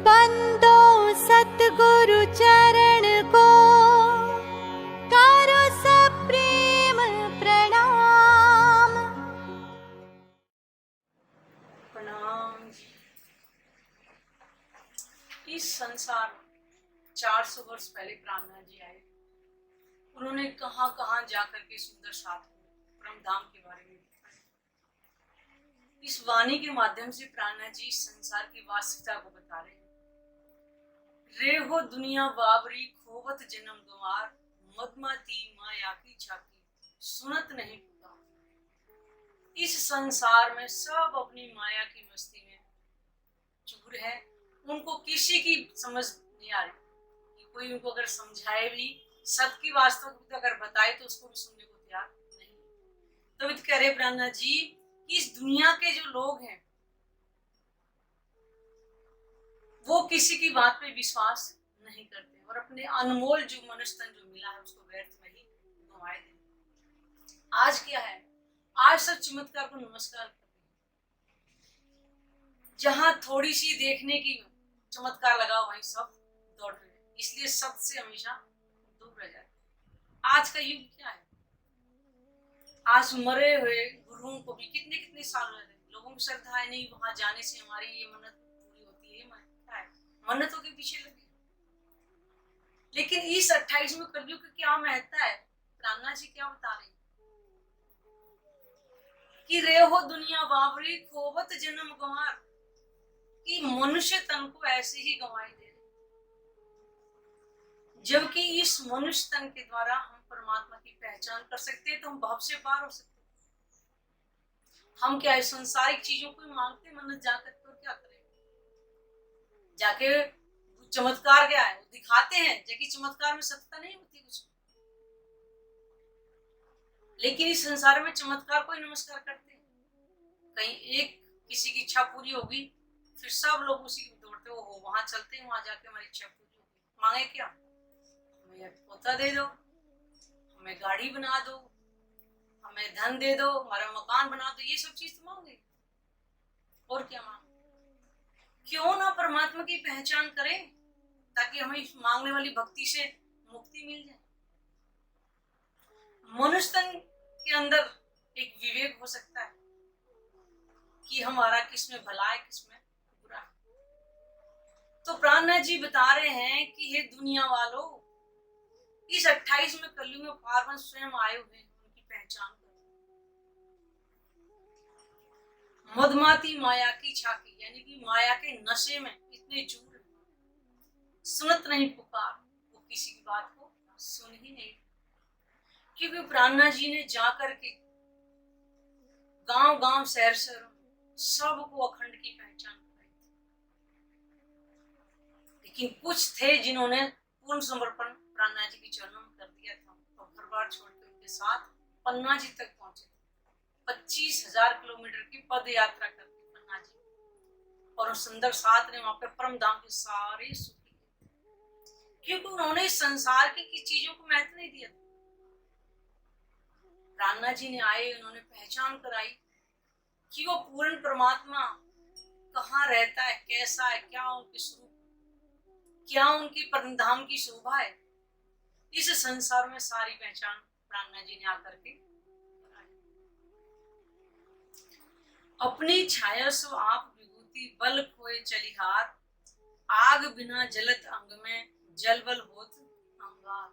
बंदो सतगुरु चरण को करो सब प्रेम प्रणाम। प्रणाम। इस संसार में 400 वर्ष पहले प्राणनाथ जी आए। उन्होंने कहाँ कहाँ जाकर के सुंदर साधु परम धाम के बारे में बताया। इस वाणी के माध्यम से प्राणनाथ जी संसार की वास्तविकता को बता रहे हैं। रे हो दुनिया बावरी खोवत जन्म गंवार, मदमाती माया की झाकी सुनत नहीं पुकार। इस संसार में सब अपनी माया की मस्ती में चूर है। उनको किसी की समझ नहीं आ रही कि कोई उनको अगर समझाए भी, सत्य की वास्तविकता अगर बताए तो उसको भी सुनने को तैयार नहीं। तो कह रहे प्राणनाथ जी कि इस दुनिया के जो लोग हैं वो किसी की बात पे विश्वास नहीं करते और अपने अनमोल जो मनुष्य तन जो मिला है उसको व्यर्थ में ही गंवाए देते। आज क्या है, आज सब चमत्कार को नमस्कार करते हैं। जहां थोड़ी सी देखने की चमत्कार लगा वहीं सब दौड़ रहे हैं, इसलिए सत्य से हमेशा दूर रह जाते हैं। आज का युग क्या है, आज मरे हुए गुरुओं को भी कितने कितने साल रह रहे, लोगों की श्रद्धा है नहीं वहां जाने से हमारी ये मन्नत पूरी होती है। क्या है, मन्नतों के पीछे लगे। लेकिन इस 28वें कलयुग की क्या महत्ता है, प्राणनाथ जी क्या बता रहे हैं कि रे हो दुनिया बावरी खोवत जन्म गंवार, कि मनुष्य तन को ऐसे ही गंवाई दे रहे, जबकि इस मनुष्य तन के द्वारा हम परमात्मा की पहचान कर सकते हैं, तो हम भव से पार हो सकते हैं। हम क्या है, संसारिक चीजों को मांगते मन्नत जाकर तो क्या करें, जाके चमत्कार क्या है वो दिखाते हैं, जबकि चमत्कार में सत्यता नहीं होती कुछ। लेकिन इस संसार में चमत्कार को ही नमस्कार करते हैं। कहीं एक किसी की इच्छा पूरी होगी फिर सब लोग उसी की दौड़ते हो वहां चलते हैं, वहां जाके हमारी इच्छा पूरी होगी। मांगे क्या, हमें पोता दे दो, हमें गाड़ी बना दो, हमें धन दे दो, हमारा मकान बना दो, ये सब चीज तो मांगे। और क्या मांगे, क्यों ना परमात्मा की पहचान करें ताकि हमें मांगने वाली भक्ति से मुक्ति मिल जाए। मनुष्य तन के अंदर एक विवेक हो सकता है कि हमारा किसमें भला है किसमें बुरा है। तो प्राणनाथ जी बता रहे हैं कि हे दुनिया वालों, इस 28वें कलयुग में पार्वन स्वयं आए हुए हैं, उनकी पहचान करो। मदमाती माया की छाकी, यानी कि माया के नशे में इतने चूर, सुनत नहीं पुकार, वो किसी की बात को सुन ही नहीं। क्योंकि प्राणनाथ जी ने जाकर के गांव गांव शहर शहर सबको अखंड की पहचान कराई थी। लेकिन कुछ थे जिन्होंने पूर्ण समर्पण प्राणनाथ जी के चरणों में कर दिया था और घर बार छोड़कर उनके साथ पन्ना जी तक पहुंचे। 25,000 किलोमीटर की पद यात्रा करके पन्ना जी, और सुंदर साथ ने वहां पर परम धाम के सारे सुख, क्योंकि उन्होंने इस संसार की चीजों को महत्व नहीं दिया था। प्राणनाथ जी ने आए, उन्होंने पहचान कराई कि वो पूर्ण परमात्मा कहाँ रहता है, कैसा है, क्या उनके स्वरूप, क्या उनकी परम धाम की शोभा है। इस संसार में सारी पहचान प्राणनाथ जी ने आकर के अपनी छाया सो आप विभूति बल खोए चलिहार, आग बिना जलत अंग में जल बल होत अंगार।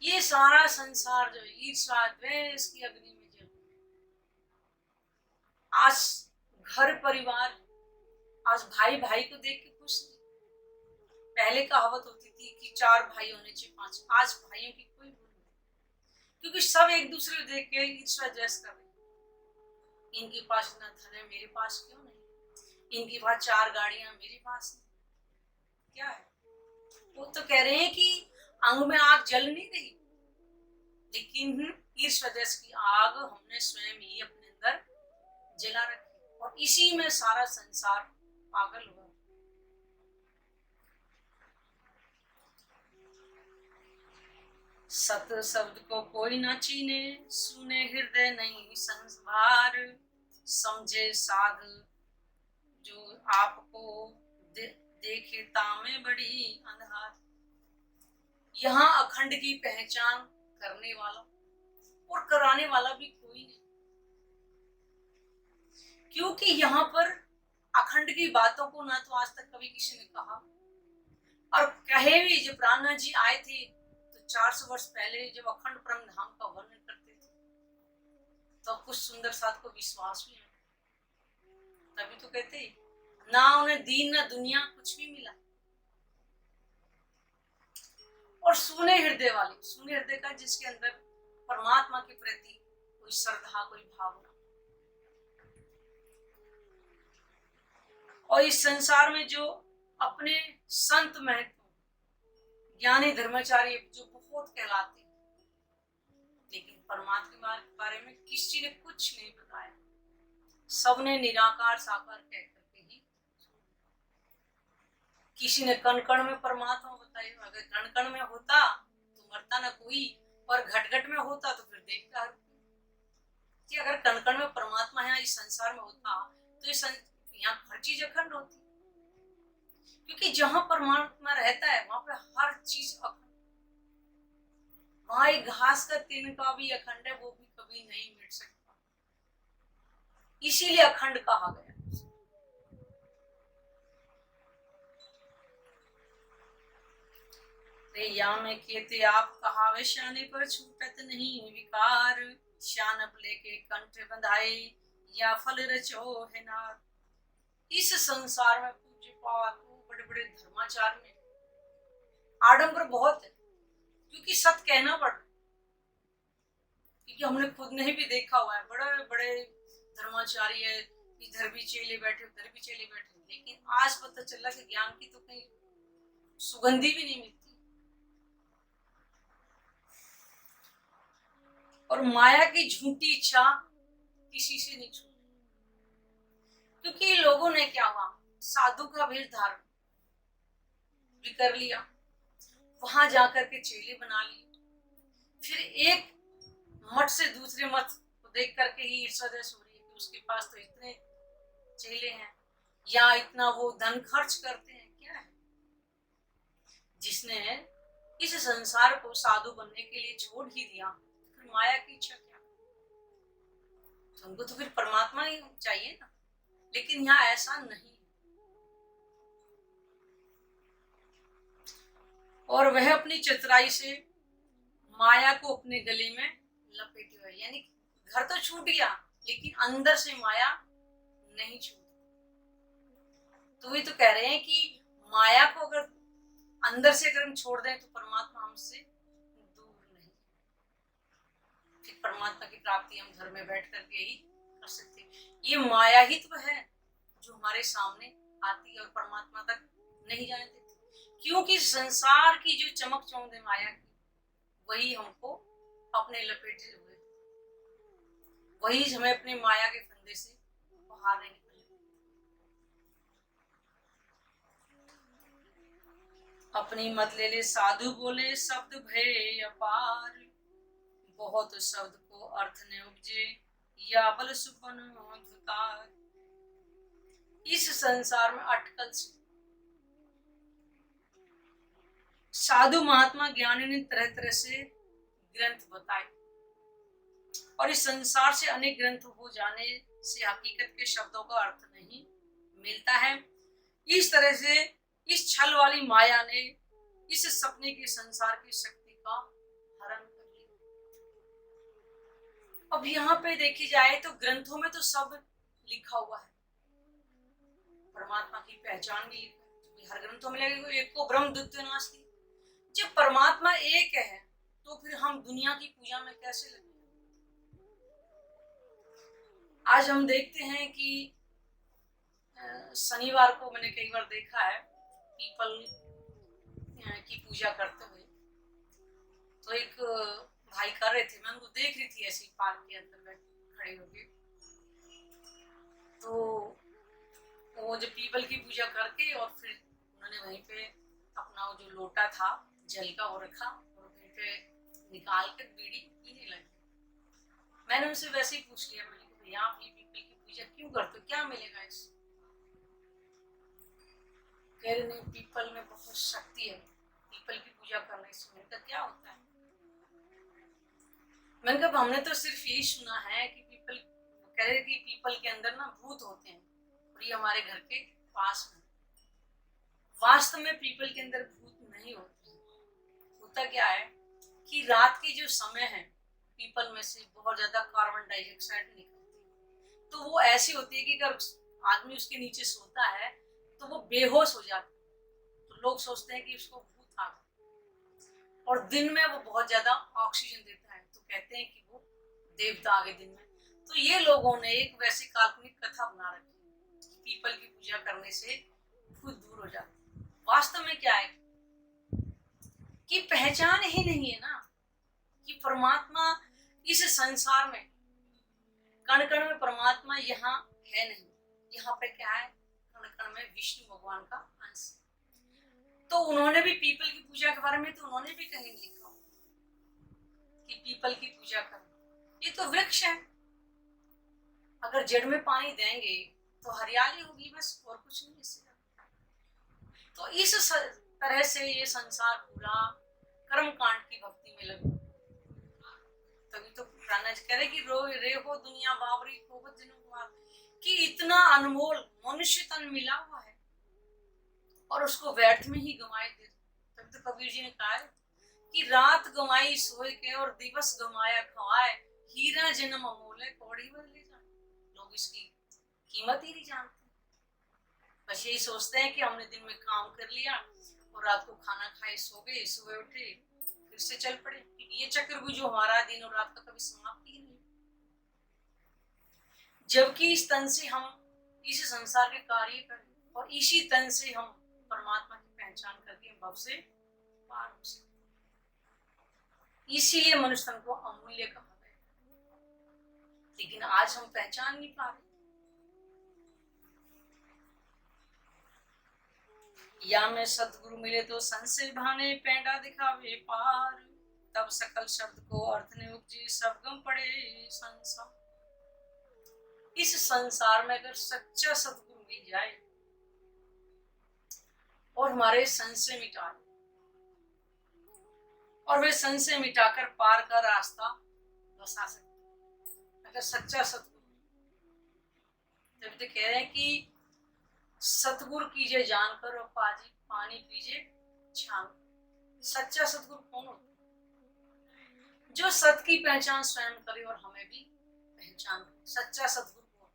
ये सारा संसार जो ईर्ष्या द्वेष की अग्नि में जल, आज घर परिवार, आज भाई भाई को देख के खुश नहीं। पहले कहावत होती थी कि 4 भाई होने चाहिए 5, आज भाइयों की कोई भूल नहीं, क्योंकि सब एक दूसरे को देख के ईर्ष्या द्वेष कर रहे। इनके पास इतना धन है, मेरे पास क्यों नहीं, इनके पास 4 गाड़ियां, मेरे पास नहीं। क्या है, वो तो कह रहे हैं कि अंग में आग जल नहीं रही, लेकिन ईर्ष्या द्वेष की आग हमने स्वयं ही अपने अंदर जला रखी और इसी में सारा संसार पागल हुआ। सत शब्द को कोई न चीने, सुने हृदय नहीं संभार, समझे साध जो आपको देखे तामे बड़ी अंधार। यहाँ अखंड की पहचान करने वाला और कराने वाला भी कोई नहीं, क्योंकि यहाँ पर अखंड की बातों को ना तो आज तक कभी किसी ने कहा, और कहे भी जब प्राणनाथ जी आए थे तो 400 वर्ष पहले जब अखंड परम धाम का वर्णन करते थे तो कुछ सुंदर साथ को विश्वास भी है, तभी तो कहते ना उन्हें दीन ना दुनिया कुछ भी मिला। और सूने हृदय वाले, सूने हृदय का जिसके अंदर परमात्मा के प्रति कोई श्रद्धा कोई भावना, और इस संसार में जो अपने संत महत्व ज्ञानी धर्माचार्य जो बहुत कहलाते हैं, लेकिन परमात्मा के बारे में किसी ने कुछ नहीं बताया, सबने निराकार साकार कह करके ही। किसी ने कण कण में परमात्मा बताया, अगर कण कण में होता तो मरता ना कोई, और घट घट में होता तो फिर देखता हर कि अगर कण कण में परमात्मा है इस संसार में होता तो इस यहाँ हर चीज अखंड होती, क्योंकि जहां परमात्मा रहता है वहां पे हर चीज अखंड। वहां एक घास का तिनका भी अखंड है, वो भी कभी नहीं मिट सकता, इसीलिए अखंड कहा गया। या में कहते आप कहावे शाने पर छूटत नहीं विकार, शानप लेके कंठ बंधाए या फल रचो है नार। इस संसार में पूज्य पाठ बड़े बड़े धर्माचार्य ने आडंबर बहुत है, क्योंकि सत्य कहना पड़ रहा है, क्योंकि हमने खुद ने भी देखा हुआ है बड़े बड़े धर्माचार्य इधर भी चेले बैठे उधर भी चेले बैठे, लेकिन आज पता चला कि ज्ञान की तो कहीं सुगंधी भी नहीं मिलती। और माया की झूठी इच्छा किसी से नहीं छूटी, क्योंकि लोगों ने क्या हुआ, साधु का वेश धारण भी कर लिया, वहां जाकर के चेले बना लिए, फिर एक मठ से दूसरे मठ को देख करके ही ईर्ष्या हो रही है कि उसके पास तो इतने चेले हैं या इतना वो धन खर्च करते हैं। क्या है जिसने इस संसार को साधु बनने के लिए छोड़ ही दिया, फिर माया की इच्छा क्या? तुमको तो फिर परमात्मा ही चाहिए ना, लेकिन यहाँ ऐसा नहीं। और वह अपनी चतुराई से माया को अपने गले में लपेटे हुए, यानी घर तो छूट गया लेकिन अंदर से माया नहीं छूटी। तो ये तो कह रहे हैं कि माया को अगर अंदर से अगर हम छोड़ दें तो परमात्मा हमसे दूर नहीं, फिर परमात्मा की प्राप्ति हम घर में बैठ करके ही कर सकते। ये माया ही तो है जो हमारे सामने आती है और परमात्मा तक नहीं जाने देती, क्योंकि संसार की जो चमक चौंध है माया की, वही हमको अपने लपेटे हुए, वही हमें अपनी माया के फंदे से बाहर नहीं निकलने। अपनी मत ले ले साधु बोले शब्द भय अपार, बहुत शब्द को अर्थ ने उपजे या बल सुपन धुतार। इस संसार में अटकल से साधु महात्मा ज्ञानी ने तरह तरह से ग्रंथ बताए, और इस संसार से अनेक ग्रंथ हो जाने से हकीकत के शब्दों का अर्थ नहीं मिलता है। इस तरह से इस छल वाली माया ने इस सपने के संसार की शक्ति का हरण कर लिया। अब यहाँ पे देखी जाए तो ग्रंथों में तो सब लिखा हुआ है, परमात्मा की पहचान भी लिखी है, हर ग्रंथों में लगेगा एक को ब्रह्म द्वितीयो नास्ति। जब परमात्मा एक है तो फिर हम दुनिया की पूजा में कैसे लगे? आज हम देखते हैं कि शनिवार को मैंने कई बार देखा है पीपल की पूजा करते हुए, तो एक भाई कर रहे थे, मैं उनको देख रही थी ऐसे पार्क के अंदर खड़े होके, तो वो जो पीपल की पूजा करके और फिर उन्होंने वहीं पे अपना वो जो लोटा था जल का वो रखा और वहीं पे निकाल कर बीड़ी पीने लगे। मैंने उनसे वैसे ही पूछ लिया, मैंने कहा भैया आप ये पीपल की पूजा क्यों करते हो, क्या मिलेगा इससे? कह रहे नहीं पीपल में बहुत शक्ति है, पीपल की पूजा करने से। मैंने कहा क्या होता है? मैंने कहा हमने तो सिर्फ यही सुना है कि पीपल, कह रहे कि पीपल के अंदर ना भूत होते हैं और ये हमारे घर के पास में। वास्तव में पीपल के अंदर भूत नहीं होते। होता क्या है कि रात की जो समय है पीपल में से बहुत ज्यादा कार्बन डाइऑक्साइड निकलती है, तो वो ऐसी होती है कि अगर आदमी उसके नीचे सोता है तो वो बेहोश हो जाता है। तो लोग सोचते हैं कि उसको भूत आ गया। और दिन में वो बहुत ज्यादा ऑक्सीजन देता है, तो कहते हैं कि वो देवता आ गए दिन में। तो ये लोगों ने एक वैसी काल्पनिक कथा बना रखी है कि पीपल की पूजा करने से भूत दूर हो जाते हैं। वास्तव में क्या है कि पहचान ही नहीं है ना कि परमात्मा इस संसार में, कण कण में परमात्मा यहाँ है नहीं। यहाँ पे क्या है, कण कण में विष्णु भगवान का अंश। तो उन्होंने भी पीपल की पूजा के बारे में तो उन्होंने भी कहीं लिखा हो कि पीपल की पूजा करो। ये तो वृक्ष है, अगर जड़ में पानी देंगे तो हरियाली होगी, बस और कुछ नहीं इससे। तो इस तरह से ये संसार पूरा कर्म कांड की भक्ति में लगा। तभी तो पुराना कह रहे कि रे हो दुनिया बावरी को कि इतना अनमोल मनुष्य तन मिला हुआ है और उसको व्यर्थ में ही गंवाए दे। तभी तो कबीर जी ने कहा है कि रात गंवाई सोए के और दिवस गंवाया खवाए, हीरा जन्म अमोल है कौड़ी बदले जाए। लोग इसकी कीमत ही नहीं जानते, बस यही सोचते हैं कि हमने दिन में काम कर लिया और रात को खाना खाए सो गए, सुबह उठे फिर से चल पड़े। ये चक्रव्यूह जो हमारा दिन और रात का कभी समाप्त ही नहीं। जबकि इस तन से हम इस संसार के कार्य करें और इसी तन से हम परमात्मा की पहचान करके भव से पार हो सकते। इसीलिए मनुष्य तन को अमूल्य कहा गया, लेकिन आज हम पहचान नहीं पा रहे। या में सतगुरु मिले तो संशय भाने पैंडा दिखावे पार, तब सकल शब्द को अर्थ ने उपजे सब गम पड़े संसार। इस संसार में अगर सच्चा सतगुरु मिल जाए और हमारे संशय मिटा दे और वे संशय मिटाकर पार का रास्ता बसा सकते, अगर सच्चा सतगुरु। तब तो कह रहे हैं कि सतगुरु कीजिए जानकर और पाजी पानी पीजिए छान। सच्चा सतगुरु कौन होता है? जो सत की पहचान स्वयं करे और हमें भी पहचान करे। सच्चा सतगुरु कौन?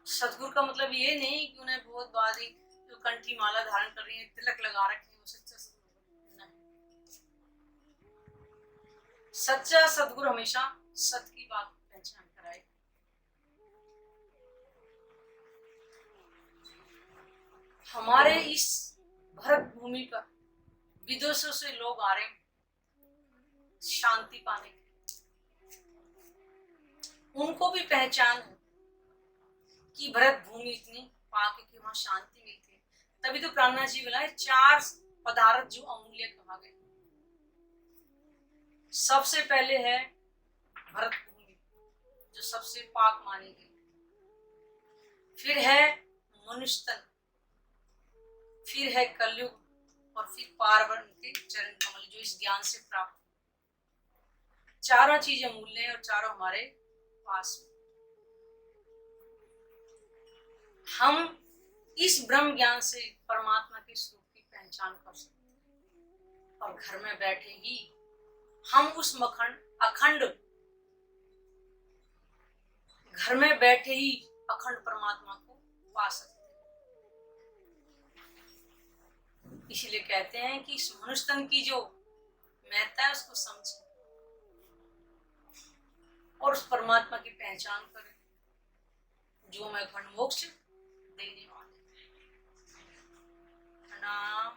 सतगुरु का मतलब ये नहीं कि उन्हें बहुत बारी जो कंठी माला धारण कर रही है, तिलक लगा रखे हैं, वो सच्चा सतगुरु नहीं। सच्चा सतगुरु हमेशा सत की बात पहचान कराए। हमारे इस भरत भूमि पर विदेशों से लोग आ रहे हैं शांति पाने के। उनको भी पहचान है कि भरत भूमि इतनी पाक है कि वहां शांति मिलती है। तभी तो प्राणनाथ जी बोला है 4 पदार्थ जो अमूल्य कहा गया। सबसे पहले है भरत भूमि जो सबसे पाक मानी गई, फिर है मनुष्य तन, फिर है कलयुग और फिर पार्वण के चरण कमल जो इस ज्ञान से प्राप्त। चारों चीजें अमूल्य हैं और चारों हमारे पास में। हम इस ब्रह्म ज्ञान से परमात्मा के स्वरूप की पहचान कर सकते हैं और घर में बैठे ही हम उस अखंड घर में बैठे ही अखंड परमात्मा को पा सकते हैं। इसीलिए कहते हैं कि इस मनुष्य तन की जो महत्ता है उसको समझें और उस परमात्मा की पहचान करें जो हमें अखंड मोक्ष देने वाले। प्रणाम।